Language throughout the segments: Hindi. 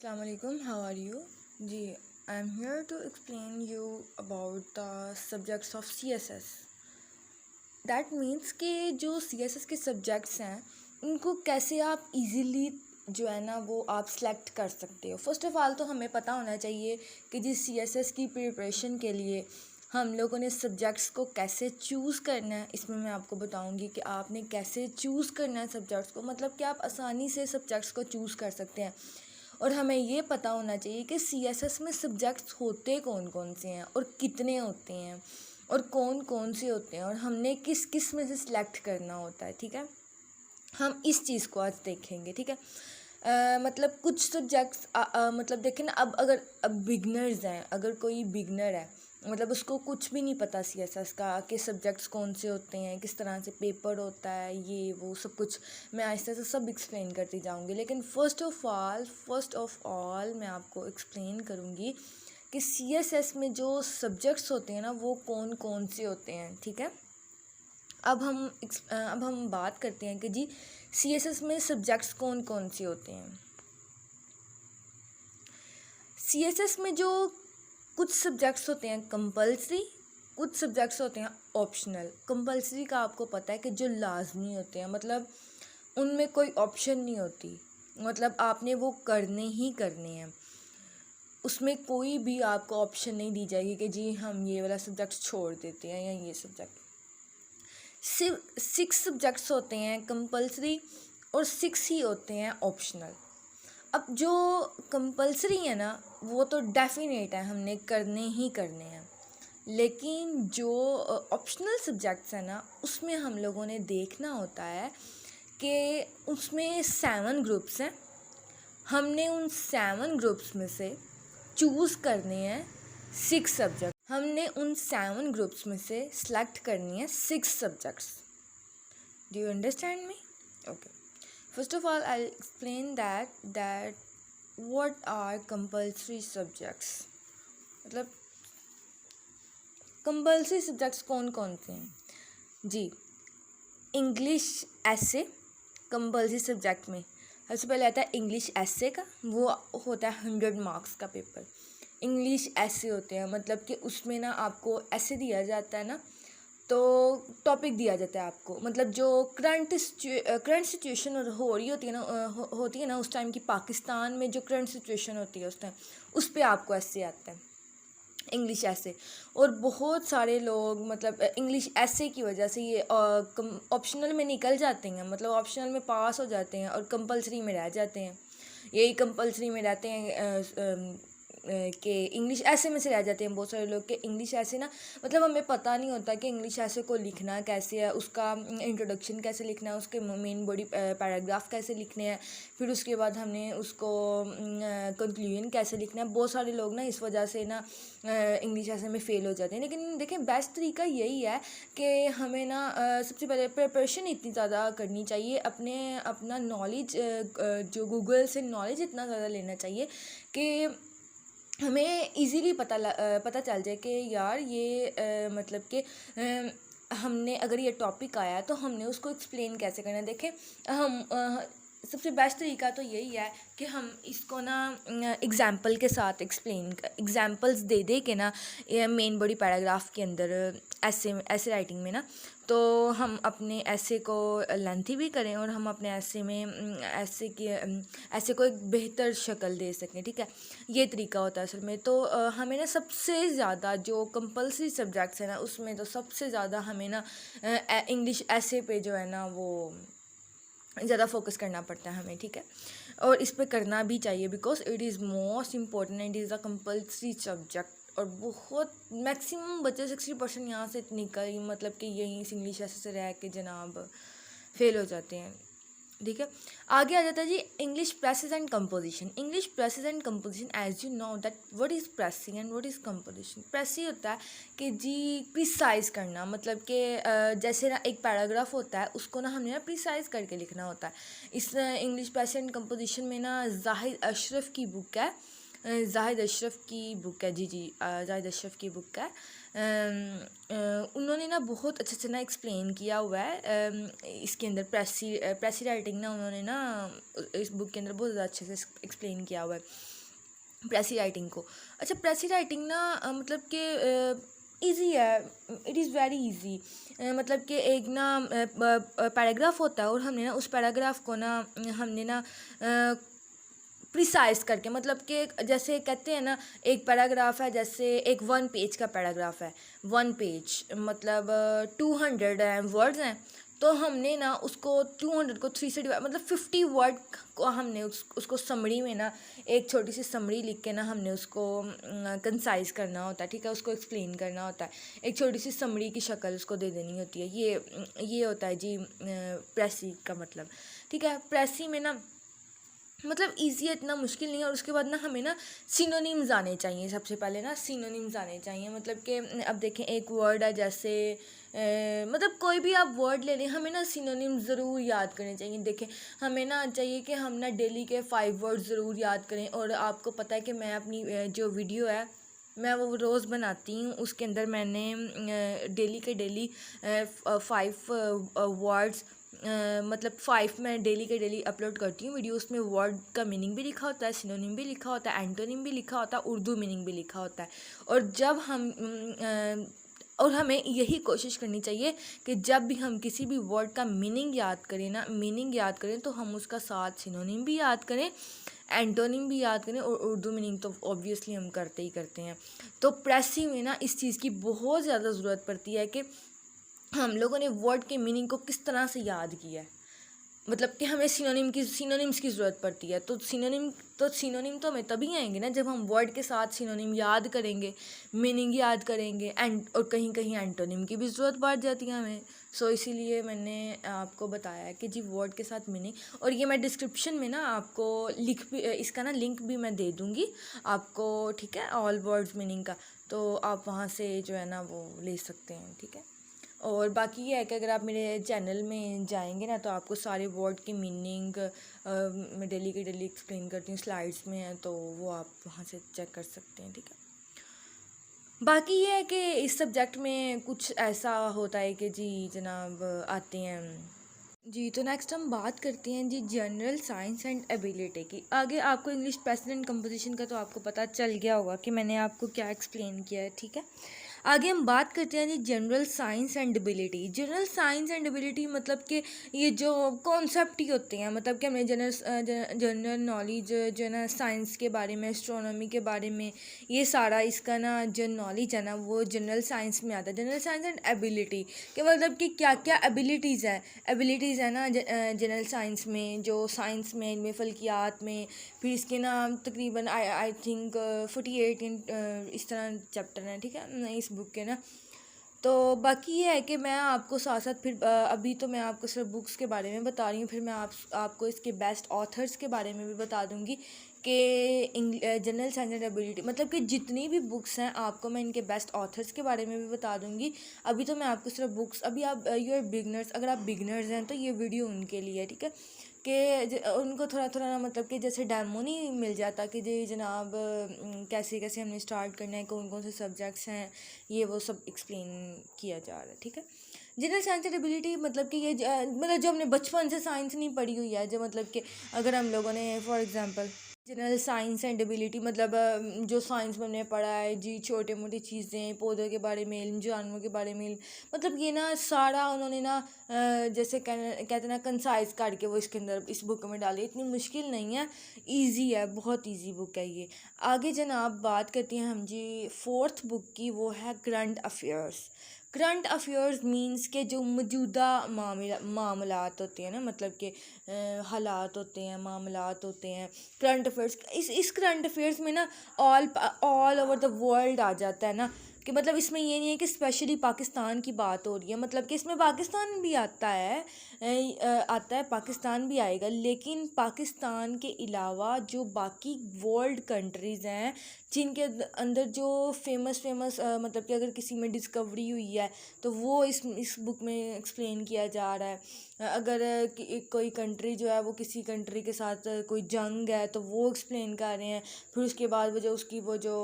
Assalamu alaikum, how are you? Ji, I am here to explain you about the subjects of CSS. That means कि जो CSS के सब्जेक्ट्स हैं उनको कैसे आप इजीली जो है ना वो आप सेलेक्ट कर सकते हो। फर्स्ट ऑफ ऑल तो हमें पता होना चाहिए कि जी CSS की प्रिपरेशन के लिए हम लोगों ने सब्जेक्ट्स को कैसे चूज़ करना है। इसमें मैं आपको बताऊंगी कि आपने कैसे चूज़ करना है सब्जेक्ट्स को, मतलब कि आप आसानी से सब्जेक्ट्स को चूज़ कर सकते हैं। और हमें ये पता होना चाहिए कि CSS में सब्जेक्ट्स होते कौन कौन से हैं और कितने होते हैं और कौन कौन से होते हैं और हमने किस किस में से सिलेक्ट करना होता है। ठीक है, हम इस चीज़ को आज देखेंगे। ठीक है, मतलब कुछ सब्जेक्ट्स मतलब देखें ना, अब बिगनर्स हैं, अगर कोई बिगनर है मतलब उसको कुछ भी नहीं पता CSS का कि सब्जेक्ट्स कौन से होते हैं, किस तरह से पेपर होता है, ये वो सब कुछ मैं आहिस्ता से सब एक्सप्लेन करती जाऊंगी। लेकिन फर्स्ट ऑफ ऑल मैं आपको एक्सप्लेन करूँगी कि CSS में जो सब्जेक्ट्स होते हैं ना वो कौन कौन से होते हैं। ठीक है, अब हम बात करते हैं कि जी CSS में सब्जेक्ट्स कौन कौन से होते हैं। CSS में जो कुछ सब्जेक्ट्स होते हैं कंपलसरी, कुछ सब्जेक्ट्स होते हैं ऑप्शनल। कंपलसरी का आपको पता है कि जो लाजमी होते हैं, मतलब उनमें कोई ऑप्शन नहीं होती, मतलब आपने वो करने ही करने हैं, उसमें कोई भी आपको ऑप्शन नहीं दी जाएगी कि जी हम ये वाला सब्जेक्ट छोड़ देते हैं या ये सब्जेक्ट। सिर्फ 6 सब्जेक्ट्स होते हैं कंपलसरी और 6 ही होते हैं ऑप्शनल। अब जो कंपलसरी है ना वो तो डेफिनेट है, हमने करने ही करने हैं। लेकिन जो ऑप्शनल सब्जेक्ट्स हैं ना उसमें हम लोगों ने देखना होता है कि उसमें 7 ग्रुप्स हैं, हमने उन 7 ग्रुप्स में से चूज़ करने हैं 6 सब्जेक्ट, हमने उन 7 ग्रुप्स में से सेलेक्ट करनी है 6 subjects. Do you understand me? Okay, first of all I'll explain that what are compulsory subjects, मतलब कंपल्सरी सब्जेक्ट्स कौन कौन से हैं। जी, इंग्लिश एसे कंपल्सरी सब्जेक्ट में सबसे पहले आता है इंग्लिश एसे का, वो होता है 100 मार्क्स का पेपर। इंग्लिश एसे होते हैं, मतलब कि उसमें ना आपको ऐसे दिया जाता है ना, तो टॉपिक दिया जाता है आपको, मतलब जो करंट सिचुएशन हो रही होती है ना, होती है ना उस टाइम की पाकिस्तान में जो करंट सिचुएशन होती है उस टाइम, उस पर आपको ऐसे आता है इंग्लिश ऐसे। और बहुत सारे लोग मतलब इंग्लिश ऐसे की वजह से ये ऑप्शनल में निकल जाते हैं, मतलब ऑप्शनल में पास हो जाते हैं और कंपलसरी में रह जाते हैं। यही कंपलसरी में रहते हैं कि इंग्लिश ऐसे में से रह जाते हैं बहुत सारे लोग के इंग्लिश ऐसे ना, मतलब हमें पता नहीं होता कि इंग्लिश ऐसे को लिखना कैसे है, उसका इंट्रोडक्शन कैसे लिखना है, उसके मेन बॉडी पैराग्राफ कैसे लिखने हैं, फिर उसके बाद हमने उसको कंक्लूजन कैसे लिखना है। बहुत सारे लोग ना इस वजह से ना इंग्लिश ऐसे में फ़ेल हो जाते हैं। लेकिन देखें बेस्ट तरीका यही है कि हमें ना सबसे पहले प्रिपरेशन इतनी ज़्यादा करनी चाहिए, अपना नॉलेज जो गूगल से नॉलेज इतना ज़्यादा लेना चाहिए कि हमें इजीली पता चल जाए कि यार ये मतलब कि हमने अगर ये टॉपिक आया तो हमने उसको एक्सप्लेन कैसे करना है। देखें हम सबसे बेस्ट तरीका तो यही है कि हम इसको ना एग्ज़ाम्पल के साथ एग्ज़ाम्पल्स दे के ना मेन बॉडी पैराग्राफ के अंदर ऐसे राइटिंग में ना, तो हम अपने ऐसे को लेंथी भी करें और हम अपने ऐसे में ऐसे को एक बेहतर शक्ल दे सकें। ठीक है, ये तरीका होता है असल में। तो हमें ना सबसे ज़्यादा जो कंपलसरी सब्जेक्ट्स है ना उसमें तो सबसे ज़्यादा हमें ना इंग्लिश ऐसे पे जो है ना वो ज़्यादा फोकस करना पड़ता है हमें। ठीक है, और इस पे करना भी चाहिए because it is most important, it is a compulsory subject. और बहुत मैक्सिमम बच्चे 60% यहाँ से निकल मतलब कि यहीं से इंग्लिश ऐसे से रह के जनाब फेल हो जाते हैं। ठीक है, आगे आ जाता है जी English precis and composition. English precis and composition, as you know that what is precis and what is composition. Precis होता है कि जी प्रिसाइज करना, मतलब कि जैसे ना एक पैराग्राफ होता है उसको ना हमने ना प्रिसाइज करके लिखना होता है। इस इंग्लिश प्रेसेस एंड कंपोजिशन में ना जाहिद अशरफ की बुक है जाहिद अशरफ की बुक है। जी जी, जाहिद अशरफ की बुक है। उन्होंने ना बहुत अच्छे से ना एक्सप्लेन किया हुआ है इसके अंदर प्रेसी राइटिंग ना, उन्होंने ना इस बुक के अंदर बहुत ज़्यादा अच्छे से एक्सप्लेन किया हुआ है प्रेसी राइटिंग को। अच्छा, प्रेसी राइटिंग ना मतलब कि ईज़ी है, इट इज़ वेरी ईज़ी। मतलब कि एक ना पैराग्राफ होता है और हमने ना उस पैराग्राफ को ना हमने ना प्रिसाइज करके, मतलब कि जैसे कहते हैं ना, एक पैराग्राफ है, जैसे एक 1 पेज का पैराग्राफ है, 1 पेज मतलब 200 वर्ड्स हैं। तो हमने ना उसको 200 को 3 से डिवाइड, मतलब 50 वर्ड को हमने उसको समरी में ना एक छोटी सी समरी लिख के ना हमने उसको कंसाइज करना होता है, ठीक है, उसको एक्सप्लेन करना होता है, एक छोटी सी समरी की शक्ल उसको दे देनी होती है। ये होता है जी प्रेसी का मतलब, ठीक है। प्रेसी में ना मतलब ईजी है, इतना मुश्किल नहीं है। और उसके बाद ना हमें ना सिनोनिम्स आने चाहिए, सबसे पहले ना सिनोनिम्स आने चाहिए। मतलब कि अब देखें, एक वर्ड है जैसे मतलब कोई भी आप वर्ड ले लें, हमें ना सिनोनिम्स ज़रूर याद करने चाहिए। देखें, हमें ना चाहिए कि हम ना डेली के 5 वर्ड ज़रूर याद करें। और आपको पता है कि मैं अपनी जो वीडियो है मैं वो रोज़ बनाती हूँ, उसके अंदर मैंने डेली के डेली 5 वर्ड्स मतलब 5 मैं डेली के डेली अपलोड करती हूँ वीडियो। उसमें वर्ड का मीनिंग भी लिखा होता है, सिनोनिम भी लिखा होता है, एंटोनिम भी लिखा होता है, उर्दू मीनिंग भी लिखा होता है। और जब हम और हमें यही कोशिश करनी चाहिए कि जब भी हम किसी भी वर्ड का मीनिंग याद करें तो हम उसका साथ सिनोनिम भी याद करें, एंटोनिम भी याद करें, और उर्दू मीनिंग तो ऑब्वियसली हम करते ही करते हैं। तो प्रेसी में ना इस चीज़ की बहुत ज़्यादा ज़रूरत पड़ती है कि हम लोगों ने वर्ड के मीनिंग को किस तरह से याद किया है। मतलब कि हमें सिनोनिम्स की ज़रूरत पड़ती है। तो सिनोनिम तो हमें तभी आएंगे ना जब हम वर्ड के साथ सिनोनिम याद करेंगे, मीनिंग याद करेंगे, एंड और कहीं कहीं एंटोनिम की भी ज़रूरत पड़ जाती है हमें। सो इसीलिए मैंने आपको बताया है कि जी वर्ड के साथ मीनिंग। और ये मैं डिस्क्रिप्शन में ना आपको इसका ना लिंक भी मैं दे दूँगी आपको, ठीक है, ऑल वर्ड्स मीनिंग का। तो आप वहाँ से जो है ना वो ले सकते हैं, ठीक है। और बाकी ये है कि अगर आप मेरे चैनल में जाएंगे ना तो आपको सारे वर्ड की मीनिंग मैं डेली की डेली एक्सप्लेन करती हूँ, स्लाइड्स में है, तो वो आप वहाँ से चेक कर सकते हैं, ठीक है। बाकी ये है कि इस सब्जेक्ट में कुछ ऐसा होता है कि जी जनाब आते हैं जी। तो नेक्स्ट हम बात करते हैं जी जनरल साइंस एंड एबिलिटी की। आगे आपको इंग्लिश पैसेज एंड कंपोजिशन का तो आपको पता चल गया होगा कि मैंने आपको क्या एक्सप्लेन किया है, ठीक है। आगे हम बात करते हैं जी general science and ability. General science and ability मतलब कि ये जो कॉन्सेप्ट ही होते हैं, मतलब कि हमें जनरल नॉलेज जो है ना साइंस के बारे में, एस्ट्रोनॉमी के बारे में, ये सारा इसका ना जो नॉलेज है ना वो जनरल साइंस में आता है। जनरल साइंस एंड एबिलिटी के मतलब कि क्या क्या एबिलिटीज़ है ना जनरल साइंस में, जो साइंस में, इनमें फल्कियात में, फिर इसके नाम तकरीबन आई थिंक 48 इस तरह चैप्टर हैं, ठीक है, इस बुक के ना। तो बाकी ये है कि मैं आपको साथ साथ फिर अभी तो मैं आपको सिर्फ बुक्स के बारे में बता रही हूँ, फिर मैं आपको इसके बेस्ट ऑथर्स के बारे में भी बता दूँगी कि जनरल साइंस एंड एबिलिटी मतलब कि जितनी भी बुक्स हैं आपको मैं इनके बेस्ट ऑथर्स के बारे में भी बता दूँगी। अभी तो मैं आपको सिर्फ बुक्स, अभी आप यू आर बिगनर्स, अगर आप बिगनर्स हैं तो ये वीडियो उनके लिए है, ठीक है, कि उनको थोड़ा थोड़ा ना मतलब कि जैसे डेमो नहीं मिल जाता कि जी जनाब कैसे कैसे हमने स्टार्ट करना है, कौन कौन से सब्जेक्ट्स हैं, ये वो सब एक्सप्लेन किया जा रहा है, ठीक है। जनरल साइंस एंड एबिलिटी मतलब कि ये मतलब जो हमने बचपन से साइंस नहीं पढ़ी हुई है, जो मतलब कि अगर हम लोगों ने for example general science and ability मतलब जो साइंस में हमने पढ़ा है जी, छोटे मोटी चीज़ें, पौधों के बारे में इल्म, जानवरों के बारे में इल्म, मतलब ये ना सारा उन्होंने ना जैसे कहते हैं ना कंसाइज करके वो इसके अंदर इस बुक में डाली। इतनी मुश्किल नहीं है, इजी है, बहुत इजी बुक है ये। आगे जनाब बात करते हैं हम जी 4th बुक की, वो है current affairs. Current affairs means के जो मौजूदा मामलात होते हैं ना, मतलब के हालात होते हैं, मामलात होते हैं, करंट अफेयर्स। इस करंट अफेयर्स में ना ऑल ओवर द वर्ल्ड आ जाता है ना, कि मतलब इसमें ये नहीं है कि स्पेशली पाकिस्तान की बात हो रही है, मतलब कि इसमें पाकिस्तान भी आता है, आता है, पाकिस्तान भी आएगा, लेकिन पाकिस्तान के अलावा जो बाकी वर्ल्ड कंट्रीज़ हैं जिनके अंदर जो फेमस मतलब कि अगर किसी में डिस्कवरी हुई है तो वो इस बुक में एक्सप्लेन किया जा रहा है। अगर कोई कंट्री जो है वो किसी कंट्री के साथ कोई जंग है तो वो एक्सप्लेन कर रहे हैं। फिर उसके बाद वो जो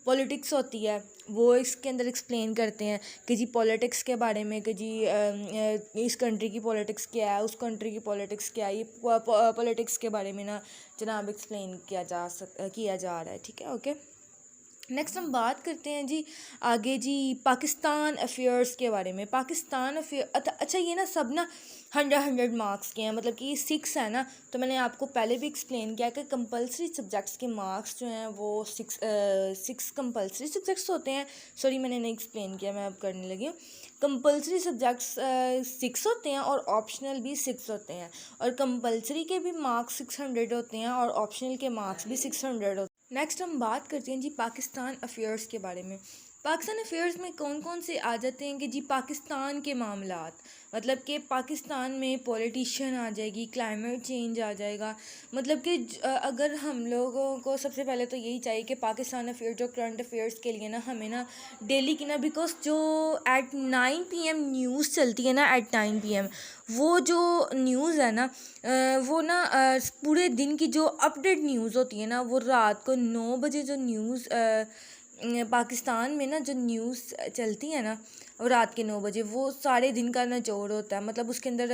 पॉलिटिक्स होती है वो इसके अंदर एक्सप्लेन करते हैं कि जी पॉलिटिक्स के बारे में, कि जी इस कंट्री की पॉलिटिक्स क्या है, उस कंट्री की पॉलिटिक्स क्या है, ये पॉलिटिक्स के बारे में ना जनाब एक्सप्लेन किया जा रहा है। ठीक है, ओके। नेक्स्ट हम बात करते हैं जी आगे जी पाकिस्तान अफेयर्स के बारे में। पाकिस्तान अफेयर अच्छा ये ना सब ना 100 मार्क्स के हैं, मतलब कि 6 है ना, तो मैंने आपको पहले भी एक्सप्लेन किया कि कंपलसरी सब्जेक्ट्स के मार्क्स जो हैं वो 6 कंपलसरी सब्जेक्ट्स होते हैं। सॉरी मैंने नहीं एक्सप्लेन किया, मैं अब करने लगी हूँ। कंपलसरी सब्जेक्ट्स 6 होते हैं और ऑप्शनल भी 6 होते हैं, और कंपलसरी के भी मार्क्स 600 होते हैं और ऑप्शनल के मार्क्स भी 600 होते हैं। नेक्स्ट हम बात करते हैं जी पाकिस्तान अफेयर्स के बारे में। पाकिस्तान अफेयर्स में कौन कौन से आ जाते हैं कि जी पाकिस्तान के मामलात, मतलब कि पाकिस्तान में पॉलिटिशियन आ जाएगी, क्लाइमेट चेंज आ जाएगा, मतलब कि अगर हम लोगों को सबसे पहले तो यही चाहिए कि पाकिस्तान अफेयर जो करंट अफेयर्स के लिए ना हमें ना डेली की ना, बिकॉज जो एट 9 PM न्यूज़ चलती है ना, एट 9 PM वो जो न्यूज़ है ना वो ना पूरे दिन की जो अपडेट न्यूज़ होती है ना वो रात को 9 बजे जो न्यूज़ पाकिस्तान में ना जो न्यूज़ चलती है ना और रात के 9 बजे वो सारे दिन का निचोड़ होता है। मतलब उसके अंदर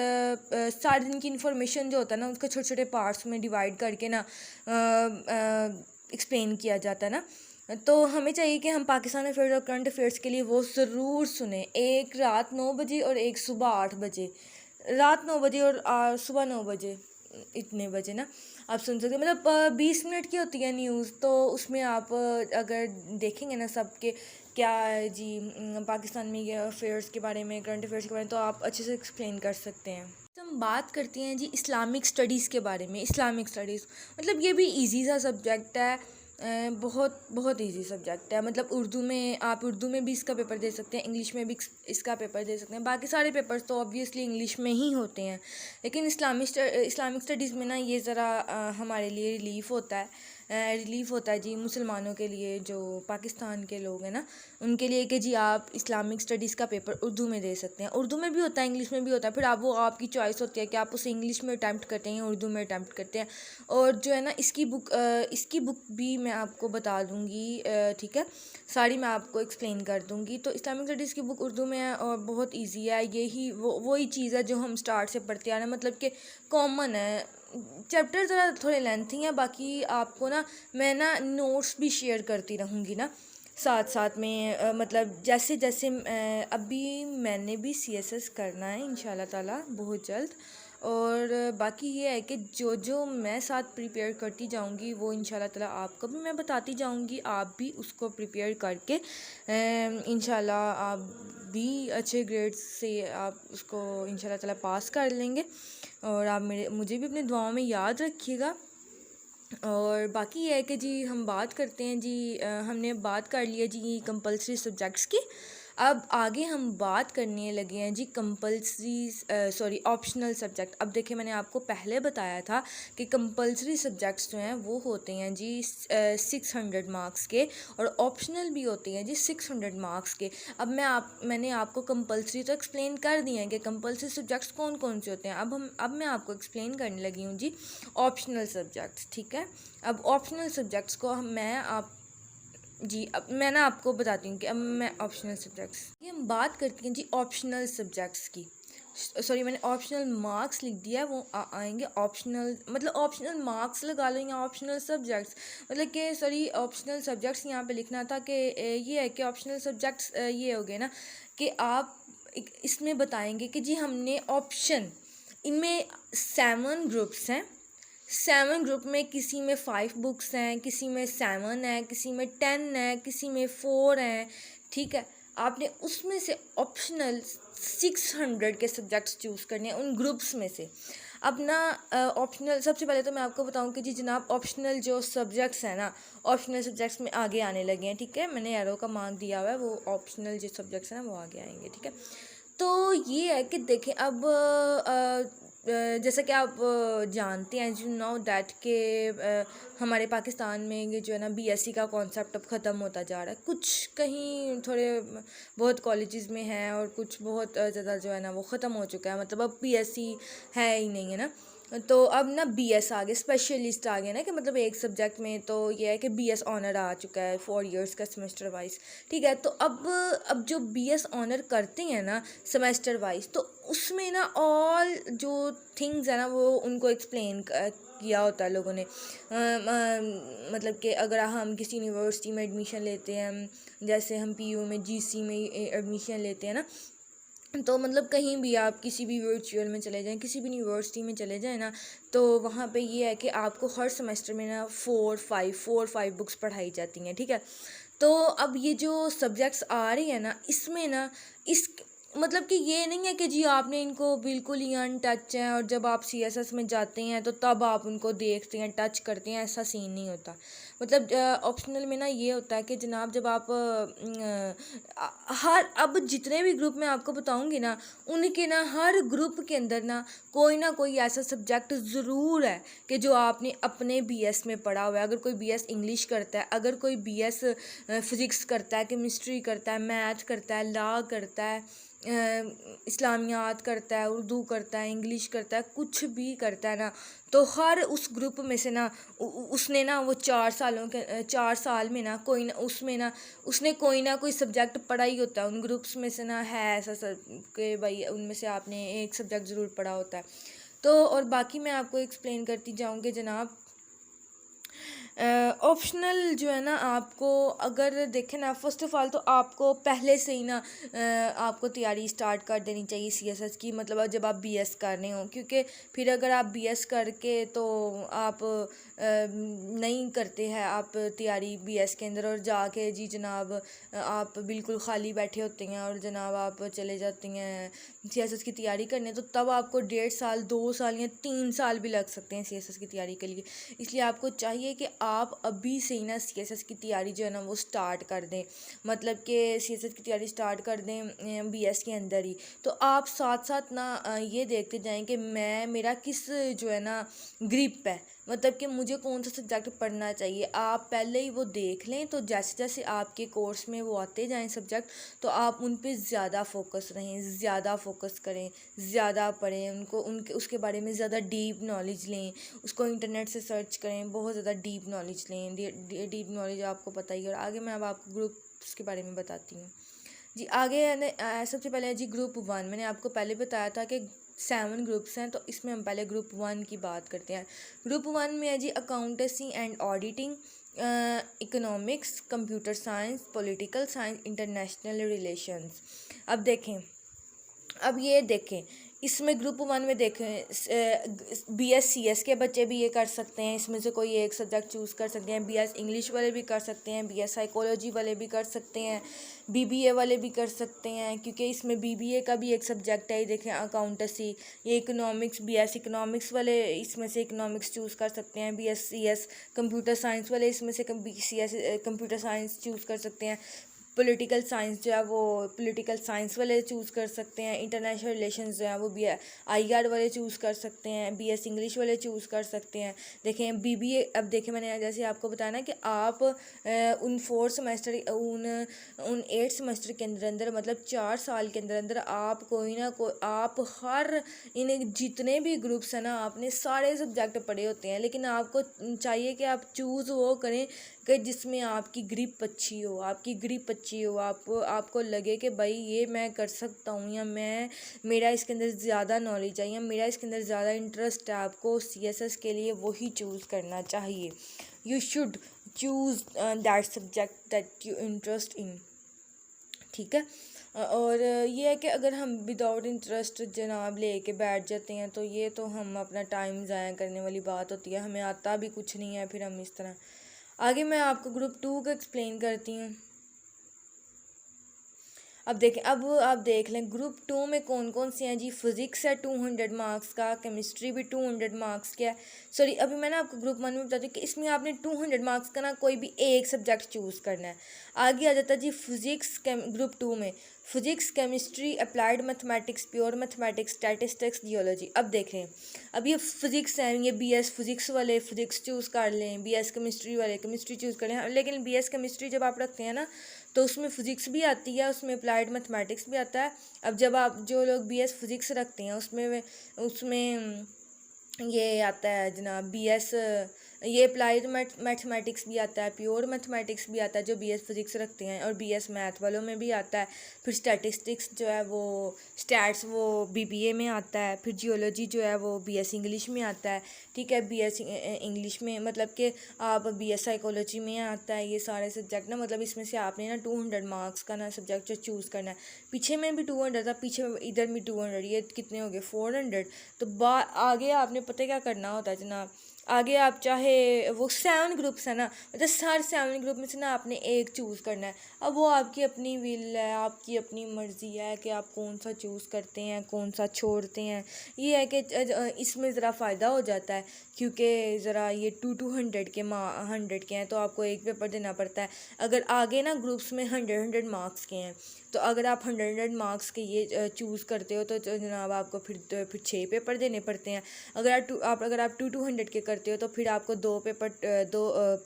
सारे दिन की इन्फॉर्मेशन जो होता है ना उसके छोटे छोटे पार्ट्स में डिवाइड करके ना एक्सप्लेन किया जाता है ना। तो हमें चाहिए कि हम पाकिस्तान अफेयर्स और करंट अफेयर्स के लिए वो ज़रूर सुने, एक रात 9 बजे और एक सुबह 8 बजे, रात 9 बजे और सुबह 9 बजे, इतने बजे ना आप सुन सकते हैं। मतलब 20 मिनट की होती है न्यूज़, तो उसमें आप अगर देखेंगे ना सब के क्या है जी पाकिस्तान में ये अफेयर्स के बारे में, करंट अफेयर्स के बारे में, तो आप अच्छे से एक्सप्लेन कर सकते हैं। तो हम बात करते हैं जी इस्लामिक स्टडीज़ के बारे में। इस्लामिक स्टडीज़ मतलब ये भी इजी सा सब्जेक्ट है, बहुत बहुत इजी सब्जेक्ट है। मतलब उर्दू में भी इसका पेपर दे सकते हैं, इंग्लिश में भी इसका पेपर दे सकते हैं। बाकी सारे पेपर्स तो ऑब्वियसली इंग्लिश में ही होते हैं, लेकिन इस्लामिक स्टडीज़ में ना ये ज़रा हमारे लिए रिलीफ़ होता है जी, मुसलमानों के लिए, जो पाकिस्तान के लोग हैं ना उनके लिए, कि जी आप इस्लामिक स्टडीज़ का पेपर उर्दू में दे सकते हैं। उर्दू में भी होता है, इंग्लिश में भी होता है, फिर आपकी चॉइस होती है कि आप उसे इंग्लिश में अटैम्प्ट करते हैं या उर्दू में अटैम्प्ट करते हैं। और जो है ना इसकी बुक भी मैं आपको बता दूँगी, ठीक है, सारी मैं आपको एक्सप्लेन कर दूँगी। तो इस्लामिक स्टडीज़ की बुक उर्दू में है और बहुत ईजी है। यही वही चीज़ है जो हम स्टार्ट से पढ़ते आ रहे हैं, मतलब कि कॉमन है। चैप्टर ज़रा थोड़े लेंथी हैं, बाकी आपको ना मैं ना नोट्स भी शेयर करती रहूँगी ना साथ साथ में, मतलब जैसे जैसे अभी मैंने भी CSS करना है इंशाल्लाह ताला बहुत जल्द। और बाकी ये है कि जो जो मैं साथ प्रिपेयर करती जाऊंगी वो इंशाल्लाह ताला आपको भी मैं बताती जाऊंगी, आप भी उसको प्रिपेयर करके इंशाल्लाह आप भी अच्छे ग्रेड्स से आप उसको इंशाल्लाह ताला पास कर लेंगे। और आप मुझे भी अपनी दुआओं में याद रखिएगा। और बाकी ये है कि जी हम बात करते हैं जी हमने बात कर लिया जी कंपलसरी सब्जेक्ट्स की। अब आगे हम बात करने लगे हैं जी ऑप्शनल सब्जेक्ट। अब देखिए मैंने आपको पहले बताया था कि कंपलसरी सब्जेक्ट्स जो हैं वो होते हैं जी 600 मार्क्स के, और ऑप्शनल भी होते हैं जी 600 मार्क्स के। अब मैंने आपको कंपलसरी तो एक्सप्लेन कर दिए हैं कि कंपलसरी सब्जेक्ट्स कौन कौन से होते हैं। अब मैं आपको एक्सप्लेन करने लगी हूँ जी ऑप्शनल सब्जेक्ट्स, ठीक है। अब ऑप्शनल सब्जेक्ट्स को अब मैं ना आपको बताती हूँ कि अब मैं ऑप्शनल सब्जेक्ट्स की हम बात करते हैं जी ऑप्शनल सब्जेक्ट्स की। सॉरी मैंने ऑप्शनल मार्क्स लिख दिया है, वो आएंगे ऑप्शनल, मतलब ऑप्शनल मार्क्स लगा लो या ऑप्शनल सब्जेक्ट्स, मतलब कि सॉरी ऑप्शनल सब्जेक्ट्स यहाँ पे लिखना था कि ये है कि ऑप्शनल सब्जेक्ट्स ये हो गए ना कि आप इसमें बताएंगे कि जी हमने ऑप्शन, इनमें 7 ग्रुप्स हैं। 7 ग्रुप में किसी में 5 बुक्स हैं, किसी में 7 है, किसी में 10 है, किसी में 4 हैं, ठीक है। आपने उसमें से ऑप्शनल 600 के सब्जेक्ट्स चूज़ करने हैं उन ग्रुप्स में से। अब ना ऑप्शनल, सबसे पहले तो मैं आपको बताऊं कि जी जनाब ऑप्शनल जो सब्जेक्ट्स हैं ना, ऑप्शनल सब्जेक्ट्स में आगे आने लगे हैं, ठीक है। मैंने एरो का मार्क दिया हुआ है, वो ऑप्शनल जो सब्जेक्ट्स हैं ना वो आगे आएंगे, ठीक है। तो ये है कि देखें अब जैसा कि आप जानते हैं, यू नो दैट के हमारे पाकिस्तान में ये जो है ना बीएससी का कॉन्सेप्ट अब ख़त्म होता जा रहा है। कुछ कहीं थोड़े बहुत कॉलेजेस में है और कुछ बहुत ज़्यादा जो है ना वो ख़त्म हो चुका है, मतलब अब बीएससी है ही नहीं है ना। तो अब ना बीएस आ गया, स्पेशलिस्ट आ गया ना, कि मतलब एक सब्जेक्ट में तो ये है कि बीएस ऑनर आ चुका है 4 इयर्स का सेमेस्टर वाइज, ठीक है। तो अब जो बीएस ऑनर करते हैं ना सेमेस्टर वाइज, तो उसमें ना ऑल जो थिंग्स है ना वो उनको एक्सप्लेन किया होता है लोगों ने। मतलब कि अगर हम किसी यूनिवर्सिटी में एडमिशन लेते हैं, जैसे हम पीयू में जीसी में एडमिशन लेते हैं ना, तो मतलब कहीं भी आप किसी भी वर्चुअल में चले जाएं, किसी भी यूनिवर्सिटी में चले जाएं ना, तो वहाँ पे ये है कि आपको हर सेमेस्टर में ना 4-5 बुक्स पढ़ाई जाती हैं, ठीक है। तो अब ये जो सब्जेक्ट्स आ रही हैं ना, इसमें ना इस मतलब कि ये नहीं है कि जी आपने इनको बिल्कुल ही अनटच हैं और जब आप सीएसएस में जाते हैं तो तब आप उनको देखते हैं, टच करते हैं, ऐसा सीन नहीं होता। मतलब ऑप्शनल में ना ये होता है कि जनाब जब आप हर अब जितने भी ग्रुप मैं आपको बताऊंगी ना, उनके ना हर ग्रुप के अंदर ना कोई ऐसा सब्जेक्ट ज़रूर है कि जो आपने अपने बीएस में पढ़ा हुआ है। अगर कोई बीएस इंग्लिश करता है, अगर कोई बीएस फिज़िक्स करता है, केमिस्ट्री करता है, मैथ करता है, लॉ करता है, इस्लामियात करता है, उर्दू करता है, इंग्लिश करता है, कुछ भी करता है ना, तो हर उस ग्रुप में से ना उसने ना वो 4 साल में ना कोई ना उसमें ना उसने कोई ना कोई सब्जेक्ट पढ़ा ही होता है। उन ग्रुप्स में से ना है ऐसा सब कि भाई उनमें से आपने एक सब्जेक्ट ज़रूर पढ़ा होता है। तो और बाकी मैं आपको एक्सप्लेन करती जाऊँगी जनाब। ऑप्शनल जो है ना, आपको अगर देखें ना, फ़र्स्ट ऑफ़ ऑल तो आपको पहले से ही ना आपको तैयारी स्टार्ट कर देनी चाहिए सीएसएस की, मतलब जब आप बीएस कर रहे हो, क्योंकि फिर अगर आप बीएस करके तो आप नहीं करते हैं आप तैयारी बीएस के अंदर और जाके जी जनाब आप बिल्कुल खाली बैठे होते हैं और जनाब आप चले जाते हैं सीएसएस की तैयारी करने, तो तब आपको 1.5 साल 2 साल या 3 साल भी लग सकते हैं सीएसएस की तैयारी के लिए। इसलिए आपको चाहिए कि आप अभी से ही ना सीएसएस की तैयारी जो है ना वो स्टार्ट कर दें, मतलब कि सीएसएस की तैयारी स्टार्ट कर दें बीएस के अंदर ही। तो आप साथ साथ ना ये देखते जाएं कि मेरा किस जो है ना ग्रिप है, मतलब कि मुझे कौन सा सब्जेक्ट पढ़ना चाहिए। आप पहले ही वो देख लें, तो जैसे जैसे आपके कोर्स में वो आते जाएं सब्जेक्ट, तो आप उन पे ज़्यादा फोकस रहें, ज़्यादा फोकस करें, ज़्यादा पढ़ें उनको, उनके उसके बारे में ज़्यादा डीप नॉलेज लें, उसको इंटरनेट से सर्च करें, बहुत ज़्यादा डीप नॉलेज लें। डीप नॉलेज आपको पता ही है। और आगे मैं अब आपको ग्रुप्स के बारे में बताती हूँ जी। आगे सबसे पहले जी ग्रुप 1, मैंने आपको पहले बताया था कि 7 ग्रुप्स हैं, तो इसमें हम पहले ग्रुप 1 की बात करते हैं। ग्रुप 1 में है जी accountancy and auditing, economics, computer science, political science, international relations. अब देखें, अब ये देखें, इसमें ग्रुप 1 में देखें बीएस सीएस के बच्चे भी ये कर सकते हैं, इसमें से कोई एक सब्जेक्ट चूज़ कर सकते हैं। बीएस इंग्लिश वाले भी कर सकते हैं, बीएस साइकोलॉजी वाले भी कर सकते हैं, बीबीए वाले भी कर सकते हैं, क्योंकि इसमें बीबीए का भी एक सब्जेक्ट है। देखें अकाउंटेंसी, ये इकोनॉमिक्स, बीएस इकोनॉमिक्स वाले इसमें से इकोनॉमिक्स चूज़ कर सकते हैं। बीएस सीएस कंप्यूटर साइंस वाले इसमें से सीएस कंप्यूटर साइंस चूज़ कर सकते हैं। पॉलिटिकल साइंस जो है वो पॉलिटिकल साइंस वाले चूज़ कर सकते हैं। इंटरनेशनल रिलेशंस जो है वो आईआर वाले चूज़ कर सकते हैं। बीएस इंग्लिश वाले चूज़ कर सकते हैं। देखें बीबीए, अब देखें मैंने जैसे आपको बताया ना कि आप उन 4 सेमेस्टर उन 8 सेमेस्टर के अंदर अंदर, मतलब 4 साल के अंदर अंदर आप कोई ना कोई, आप हर इन जितने भी ग्रुप्स हैं ना, आपने सारे सब्जेक्ट पढ़े होते हैं, लेकिन आपको चाहिए कि आप चूज़ वो करें कि जिसमें आपकी ग्रिप अच्छी हो, आपकी ग्रिप अच्छी हो, आपको लगे कि भाई ये मैं कर सकता हूँ, या मेरा इसके अंदर ज़्यादा नॉलेज है, या मेरा इसके अंदर ज़्यादा इंटरेस्ट है। आपको सीएसएस के लिए वही चूज़ करना चाहिए। You should choose that subject that you interest in, ठीक है। और ये है कि अगर हम विदाउट इंटरेस्ट जनाब ले के बैठ जाते हैं, तो ये तो हम अपना टाइम ज़ाया करने वाली बात होती है। हमें आता भी कुछ नहीं है, फिर हम इस तरह। आगे मैं आपको ग्रुप 2 का एक्सप्लेन करती हूँ। अब देखें, अब आप देख लें ग्रुप 2 में कौन कौन से हैं जी। फिज़िक्स है 200 मार्क्स का, केमिस्ट्री भी 200 मार्क्स का है। सॉरी, अभी मैंने आपको ग्रुप 1 में बता दूँ कि इसमें आपने 200 मार्क्स का ना कोई भी एक सब्जेक्ट चूज़ करना है। आगे आ जाता है जी फिज़िक्स ग्रुप 2 में physics, chemistry, applied mathematics, pure mathematics, statistics, geology. अब देख रहे हैं, अब ये फिज़िक्स हैं, ये बीएस फिज़िक्स वाले फिज़िक्स चूज़ कर लें, बीएस केमिस्ट्री वाले केमिस्ट्री चूज़ कर लें। लेकिन बीएस केमिस्ट्री जब आप रखते हैं ना तो उसमें फ़िज़िक्स भी आती है, उसमें अप्लाइड मैथमेटिक्स भी आता है। अब जब आप जो लोग बीएस फिज़िक्स रखते हैं उसमें ये आता है जनाब बीएस, ये अप्लाइड मैथमेटिक्स भी आता है, प्योर मैथमेटिक्स भी आता है जो बीएस फिज़िक्स रखते हैं, और बीएस मैथ वालों में भी आता है। फिर स्टैटिस्टिक्स जो है वो स्टैट्स वो बीबीए में आता है। फिर जियोलॉजी जो है वो बीएस इंग्लिश में आता है। ठीक है, बीएस इंग्लिश में मतलब कि आप बीएस साइकोलॉजी में आता है। ये सारे सब्जेक्ट ना मतलब इसमें से आपने ना 200 मार्क्स का ना सब्जेक्ट जो चूज़ करना है। पीछे में भी 200 था, पीछे इधर भी 200, ये कितने हो गए 400। तो आगे आपने पता क्या करना होता है जनाब, आगे आप चाहे वो 7 ग्रुप्स है ना, मतलब हर 7 ग्रुप में से ना आपने एक चूज़ करना है। अब वो आपकी अपनी विल है, आपकी अपनी मर्ज़ी है कि आप कौन सा चूज़ करते हैं, कौन सा छोड़ते हैं। ये है कि इसमें ज़रा फ़ायदा हो जाता है क्योंकि ज़रा ये 200 के 100 के हैं तो आपको एक पेपर देना पड़ता है। अगर आगे ना ग्रुप्स में 100 मार्क्स के हैं तो अगर आप 100 मार्क्स के ये चूज़ करते हो तो जनाब आपको फिर 6 पेपर देने पड़ते हैं। अगर आप 200 के करते हो तो फिर आपको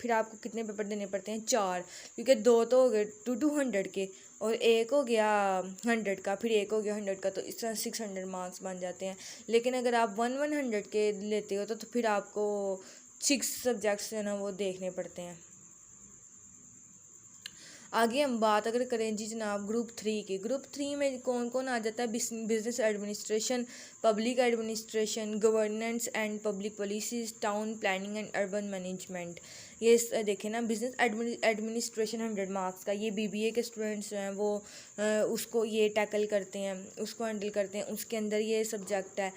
फिर आपको कितने पेपर देने पड़ते हैं, 4, क्योंकि 2 तो हो गए 200 के और एक हो गया 100 का, फिर एक हो गया 100 का, तो इस तरह 600 मार्क्स बन जाते हैं। लेकिन अगर आप 100 के लेते हो तो फिर आपको 6 सब्जेक्ट्स है ना वो देखने पड़ते हैं। आगे हम बात अगर करें जी जनाब ग्रुप 3 की, ग्रुप 3 में कौन कौन आ जाता है, business administration, public administration, governance and public policies, town planning and urban management. ये देखें ना, बिजनेस एडमिनिस्ट्रेशन 100 मार्क्स का, ये बीबीए के स्टूडेंट्स जो हैं वो उसको ये टैकल करते हैं, उसको हैंडल करते हैं। उसके अंदर ये सब्जेक्ट है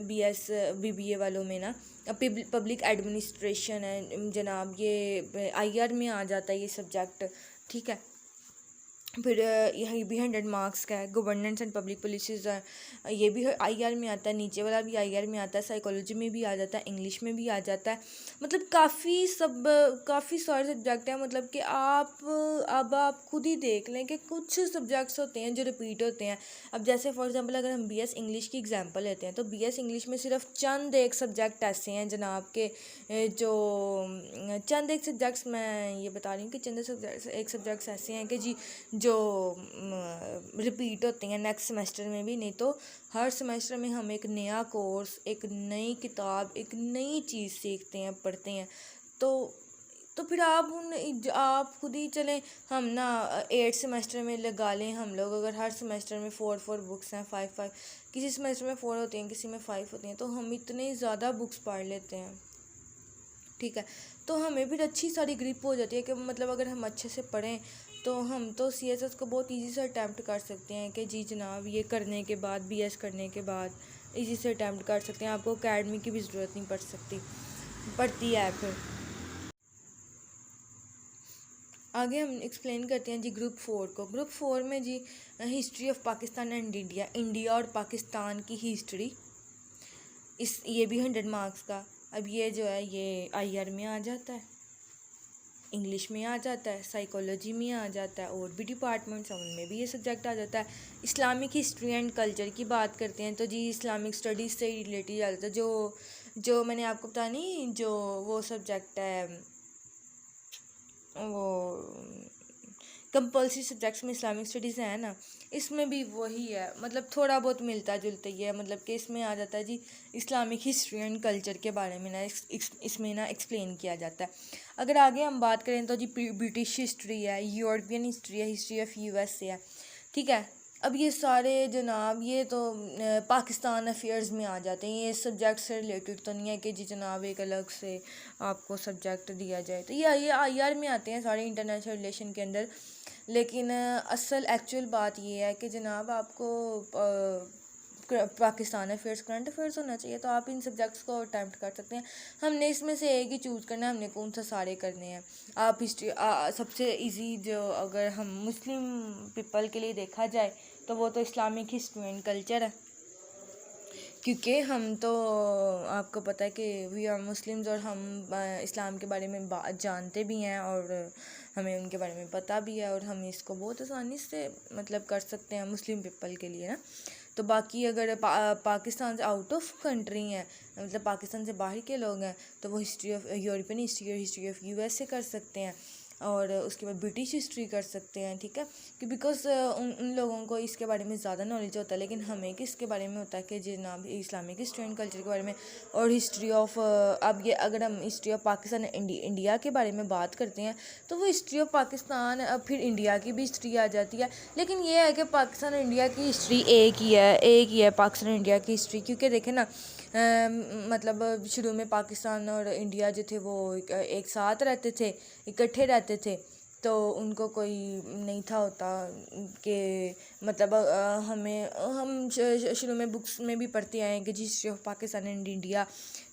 बीएस बीबीए वालों में ना पब्लिक एडमिनिस्ट्रेशन है जनाब, ये आईआर में आ जाता है ये सब्जेक्ट। ठीक है, फिर यही भी 100 मार्क्स का है। गवर्नेंस एंड पब्लिक पॉलिसीज ये भी आईआर में आता है, नीचे वाला भी आईआर में आता है, साइकोलॉजी में भी आ जाता है, इंग्लिश में भी आ जाता है। मतलब काफ़ी सारे सब्जेक्ट हैं। मतलब कि अब आप खुद ही देख लें कि कुछ सब्जेक्ट्स होते हैं जो रिपीट होते हैं। अब जैसे फॉर एग्जांपल अगर हम बीएस इंग्लिश की एग्जांपल लेते हैं तो बीएस इंग्लिश में सिर्फ चंद एक सब्जेक्ट ऐसे हैं जनाब के जो चंद एक सब्जेक्ट्स मैं ये बता रही हूँ कि चंद एक सब्जेक्ट्स ऐसे हैं कि जी जो रिपीट होते हैं नेक्स्ट सेमेस्टर में भी। नहीं तो हर सेमेस्टर में हम एक नया कोर्स, एक नई किताब, एक नई चीज़ सीखते हैं, पढ़ते हैं। तो फिर आप खुद ही चलें, हम ना 8 सेमेस्टर में लगा लें हम लोग। अगर हर सेमेस्टर में 4 बुक्स हैं, 5 किसी सेमेस्टर में 4 होती हैं, किसी में 5 होती हैं, तो हम इतने ज़्यादा बुक्स पढ़ लेते हैं। ठीक है, तो हमें फिर अच्छी सारी ग्रिप हो जाती है कि मतलब अगर हम अच्छे से पढ़ें तो हम तो सीएसएस को बहुत इजी से अटैम्प्ट कर सकते हैं कि जी जनाब ये करने के बाद बीएस करने के बाद इजी से अटैम्प्ट कर सकते हैं। आपको अकेडमी की भी ज़रूरत नहीं पड़ती है। फिर आगे हम एक्सप्लेन करते हैं जी ग्रुप 4 को। ग्रुप 4 में जी history of Pakistan and India और पाकिस्तान की हिस्ट्री, ये भी 100 मार्क्स का। अब ये जो है ये आईआर में आ जाता है, इंग्लिश में आ जाता है, साइकोलॉजी में आ जाता है, और भी डिपार्टमेंट्स हैं उनमें भी ये सब्जेक्ट आ जाता है। इस्लामिक हिस्ट्री एंड कल्चर की बात करते हैं तो जी इस्लामिक स्टडीज़ से रिलेटेड आ जाता है। जो मैंने आपको बताया नहीं, जो वो सब्जेक्ट है वो कंपल्सरी सब्जेक्ट्स में इस्लामिक स्टडीज़ है ना, इसमें भी वही है। मतलब थोड़ा बहुत मिलता जुलता ही है। मतलब कि इसमें आ जाता है जी इस्लामिक हिस्ट्री एंड कल्चर के बारे में ना इसमें ना एक्सप्लेन किया जाता है। अगर आगे हम बात करें तो जी ब्रिटिश हिस्ट्री है, यूरोपियन हिस्ट्री है, हिस्ट्री ऑफ यूएसए है। ठीक है, अब ये सारे जनाब ये तो पाकिस्तान अफेयर्स में आ जाते हैं। ये सब्जेक्ट से रिलेटेड तो नहीं है कि जी जनाब एक अलग से आपको सब्जेक्ट दिया जाए। तो ये आईआर में आते हैं सारे इंटरनेशनल रिलेशन के अंदर। लेकिन असल एक्चुअल बात ये है कि जनाब आपको पाकिस्तान अफेयर्स, करंट अफेयर्स होना चाहिए। तो आप इन सब्जेक्ट्स को अटैम्प्ट कर सकते हैं। हमने इसमें से एक ही चूज़ करना है, हमने कौन सा सारे करने हैं। आप हिस्ट्री सबसे इजी जो अगर हम मुस्लिम पीपल के लिए देखा जाए तो वो तो इस्लामिक हिस्ट्री एंड कल्चर है, क्योंकि हम तो आपको पता है कि वी आर मुस्लिम्स और हम इस्लाम के बारे में जानते भी हैं और हमें उनके बारे में पता भी है और हम इसको बहुत आसानी से मतलब कर सकते हैं मुस्लिम पीपल के लिए ना। तो बाकी अगर पाकिस्तान से आउट ऑफ कंट्री हैं, मतलब पाकिस्तान से बाहर के लोग हैं, तो वो हिस्ट्री ऑफ यूरोपियन हिस्ट्री और हिस्ट्री ऑफ यूएस से कर सकते हैं और उसके बाद ब्रिटिश हिस्ट्री कर सकते हैं। ठीक है, कि बिकॉज उन लोगों को इसके बारे में ज़्यादा नॉलेज होता है, लेकिन हमें किसके बारे में होता है कि जनाब इस्लामिक हिस्ट्री एंड कल्चर के बारे में और हिस्ट्री ऑफ अब ये अगर हम हिस्ट्री ऑफ पाकिस्तान इंडिया के बारे में बात करते हैं तो वो हिस्ट्री ऑफ पाकिस्तान अब फिर इंडिया की भी हिस्ट्री आ जाती है। लेकिन ये है कि पाकिस्तान और इंडिया की हिस्ट्री एक ही है पाकिस्तान और इंडिया की हिस्ट्री, क्योंकि देखें ना मतलब शुरू में पाकिस्तान और इंडिया जो थे वो एक साथ रहते थे, इकट्ठे रहते थे, तो उनको कोई नहीं था होता कि मतलब हम शुरू में बुक्स में भी पढ़ते आए हैं कि history of Pakistan and India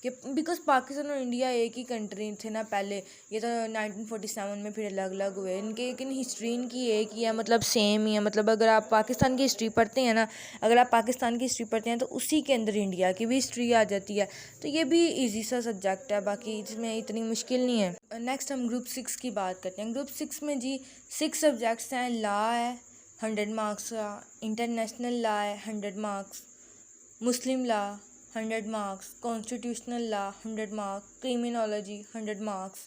कि बिकॉज पाकिस्तान और इंडिया एक ही कंट्री थे ना पहले, ये तो 1947 में फिर अलग अलग हुए इनके, लेकिन हिस्ट्री इनकी एक ही है, मतलब सेम ही है। मतलब अगर आप पाकिस्तान की हिस्ट्री पढ़ते हैं ना, अगर आप पाकिस्तान की हिस्ट्री पढ़ते हैं तो उसी के अंदर इंडिया की भी हिस्ट्री आ जाती है। तो ये भी इजी सा सब्जेक्ट है, बाकी इसमें इतनी मुश्किल नहीं है। नेक्स्ट हम ग्रुप 6 की बात करते हैं। ग्रुप 6 में जी 6 सब्जेक्ट्स हैं। लॉ है 100 मार्क्स का, इंटरनेशनल लॉ है 100 मार्क्स, मुस्लिम law 100 marks, constitutional law 100 marks, criminology 100 marks,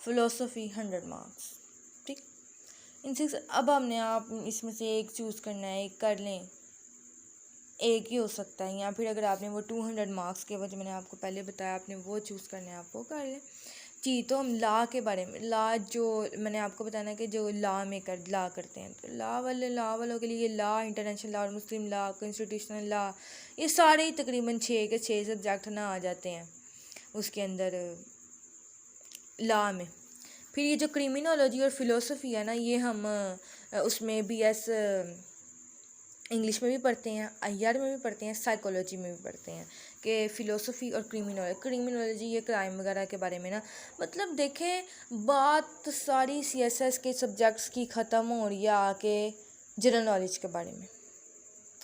philosophy 100 marks. ठीक, इन 6 अब हमने आप इसमें से एक चूज़ करना है, एक कर लें, एक ही हो सकता है, या फिर अगर आपने वो 200 मार्क्स के जो मैंने आपको पहले बताया आपने वो चूज़ करना है, आप वो कर लें जी। तो हम लॉ के बारे में, लॉ जो मैंने आपको बताना कि जो लॉ करते हैं, तो लॉ वालों के लिए लॉ, इंटरनेशनल लॉ और मुस्लिम लॉ, कॉन्स्टिट्यूशनल लॉ, ये सारे ही तकरीबन 6 के 6 सब्जेक्ट ना आ जाते हैं उसके अंदर लॉ में। फिर ये जो क्रिमिनोलॉजी और फ़िलोसफी है ना, ये हम उसमें BS इंग्लिश में भी पढ़ते हैं, IR में भी पढ़ते हैं, साइकोलॉजी में भी पढ़ते हैं कि फ़िलोसफी और क्रिमिनोलॉजी ये क्राइम वगैरह के बारे में ना, मतलब देखें बात सारी CSS के सब्जेक्ट्स की ख़त्म हो रही है आके जनरल नॉलेज के बारे में,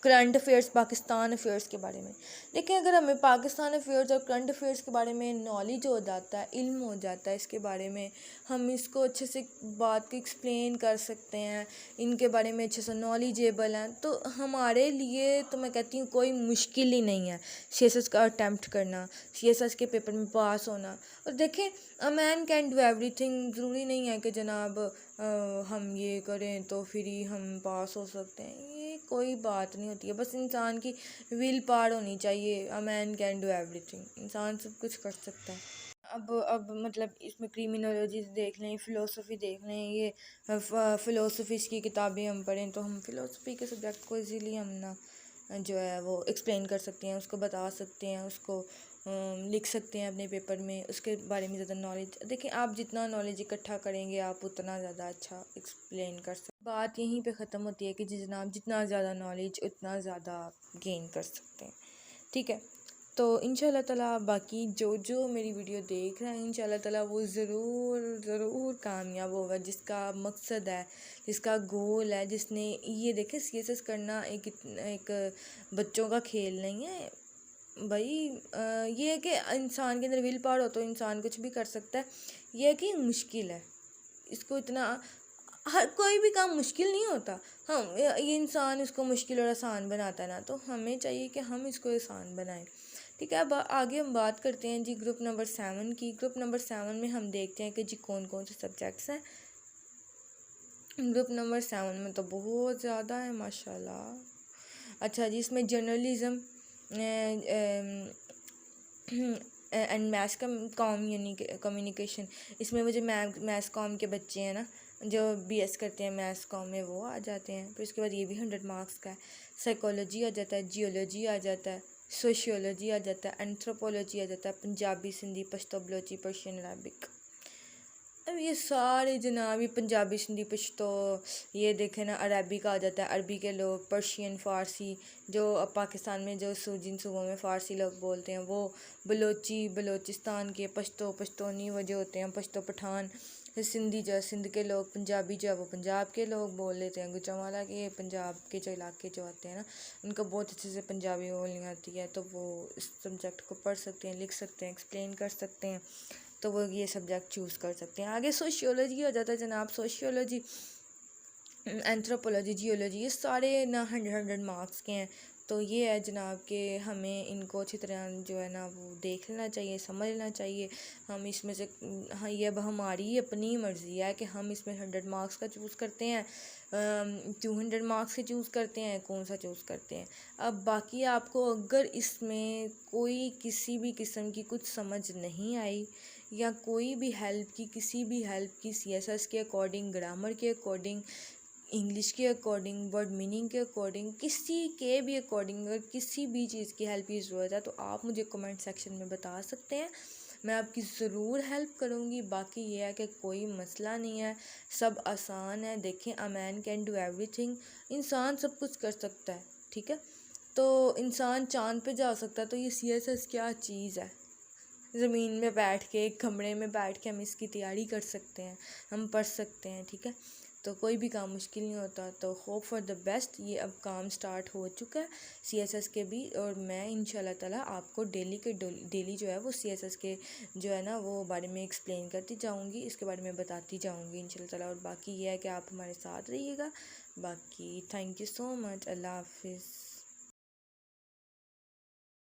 करंट अफेयर्स, पाकिस्तान अफेयर्स के बारे में। देखें अगर हमें पाकिस्तान अफेयर्स और करंट अफेयर्स के बारे में नॉलेज हो जाता है, इल्म हो जाता है इसके बारे में, हम इसको अच्छे से बात को एक्सप्लेन कर सकते हैं, इनके बारे में अच्छे से नॉलेजेबल हैं, तो हमारे लिए तो मैं कहती हूँ कोई मुश्किल ही नहीं है CSS का अटैम्प्ट करना, CSS के पेपर में पास होना। और देखें a man can do everything, ज़रूरी नहीं है कि जनाब हम ये करें तो फिर ही हम पास हो सकते हैं, ये कोई बात नहीं होती है। बस इंसान की विल पावर होनी चाहिए। A man can do everything, इंसान सब कुछ कर सकता है। अब मतलब इसमें क्रिमिनोलॉजी देख लें, फ़िलोसफी देख लें, ये फ़िलोसफीज़ की किताबें हम पढ़ें तो हम फ़िलोसफी के सब्जेक्ट को इजीली हम ना जो है वो एक्सप्लेन कर सकते हैं, उसको बता सकते हैं, उसको लिख सकते हैं अपने पेपर में, उसके बारे में ज़्यादा नॉलेज। देखिए आप जितना नॉलेज इकट्ठा करेंगे आप उतना ज़्यादा अच्छा एक्सप्लेन कर सकते। बात यहीं पे ख़त्म होती है कि जनाब जितना ज़्यादा नॉलेज उतना ज़्यादा आप गेन कर सकते हैं। ठीक है, तो इंशाल्लाह ताला बाकी जो मेरी वीडियो देख रहे हैं इंशाल्लाह ताला वो ज़रूर कामयाब होगा, जिसका मकसद है, जिसका गोल है, जिसने ये देखे CSS करना एक बच्चों का खेल नहीं है भाई। ये है कि इंसान के अंदर विल पावर हो तो इंसान कुछ भी कर सकता है। ये है कि मुश्किल है, इसको इतना हर कोई भी काम मुश्किल नहीं होता। हम ये इंसान इसको मुश्किल और आसान बनाता है ना, तो हमें चाहिए कि हम इसको आसान बनाएं। ठीक है, अब आगे हम बात करते हैं जी ग्रुप नंबर 7 की। ग्रुप नंबर 7 में हम देखते हैं कि जी कौन कौन से सब्जेक्ट्स हैं। ग्रुप नंबर 7 में तो बहुत ज़्यादा है माशाल्लाह। अच्छा जी, इसमें जर्नलिज़म एंड मैथ्स कम्युनिकेशन, इसमें वो जो मैथ्स कॉम के बच्चे हैं ना जो BS करते हैं मैथ्स कॉम में, वो आ जाते हैं। फिर उसके बाद ये भी 100 मार्क्स का है। साइकोलॉजी आ जाता है, जियोलॉजी आ जाता है, सोशियोलॉजी आ जाता है, एंथ्रोपोलॉजी आ जाता है, पंजाबी, सिंधी, पश्तो, बलोची, पर्शियन, अरबिक। अब ये सारे जनाब ये पंजाबी सिंधी पश्तो ये देखे ना अरबिक आ जाता है। अरबी के लोग पर्शियन फ़ारसी जो अब पाकिस्तान में जो जिन सूबों में फ़ारसी लोग बोलते हैं वो बलोची बलोचिस्तान के पश्तो पश्तूनी वो जो होते हैं पश्तो पठान। फिर सिंधी जो सिंध के लोग पंजाबी जो है वो पंजाब के लोग बोल लेते हैं। गुजरांवाला के पंजाब के जो इलाके जो आते हैं ना उनको बहुत अच्छे से पंजाबी बोलनी आती है, तो वो इस सब्जेक्ट को पढ़ सकते हैं, लिख सकते हैं, एक्सप्लेन कर सकते हैं, तो वो ये सब्जेक्ट चूज़ कर सकते हैं। आगे सोशियोलॉजी हो जाता है जनाब। सोशियोलॉजी, एंथ्रोपोलॉजी, जियोलॉजी ये सारे ना 100 मार्क्स के हैं। तो ये है जनाब कि हमें इनको अच्छी तरह जो है ना वो देख लेना चाहिए, समझ लेना चाहिए। हम इसमें से हाँ ये अब हमारी अपनी मर्ज़ी है कि हम इसमें 100 मार्क्स का चूज़ करते हैं, 200 मार्क्स के चूज़ करते हैं, कौन सा चूज़ करते हैं। अब बाकी आपको अगर इसमें कोई किसी भी किस्म की कुछ समझ नहीं आई या कोई भी हेल्प की किसी भी हेल्प की सीएसएस के अकॉर्डिंग, ग्रामर के अकॉर्डिंग, इंग्लिश के अकॉर्डिंग, वर्ड मीनिंग के अकॉर्डिंग, किसी के भी अकॉर्डिंग अगर किसी भी चीज़ की हेल्प की ज़रूरत है तो आप मुझे कमेंट सेक्शन में बता सकते हैं, मैं आपकी ज़रूर हेल्प करूँगी। बाकी ये है कि कोई मसला नहीं है, सब आसान है। देखें a man can do everything, इंसान सब कुछ कर सकता है, ठीक है। तो इंसान चाँद पे जा सकता है, तो ये सीएसएस क्या चीज़ है। ज़मीन में बैठ के एक कमरे में बैठ के हम इसकी तैयारी कर सकते हैं, हम पढ़ सकते हैं, ठीक है। तो कोई भी काम मुश्किल नहीं होता। तो होप फॉर द बेस्ट। ये अब काम स्टार्ट हो चुका है सीएसएस के भी, और मैं इंशाल्लाह ताला आपको डेली जो है वो सीएसएस के जो है ना वो बारे में एक्सप्लेन करती जाऊंगी, इसके बारे में बताती जाऊंगी इंशाल्लाह ताला। और बाकी ये है कि आप हमारे साथ रहिएगा। बाकी थैंक यू सो मच। अल्लाह हाफिज़।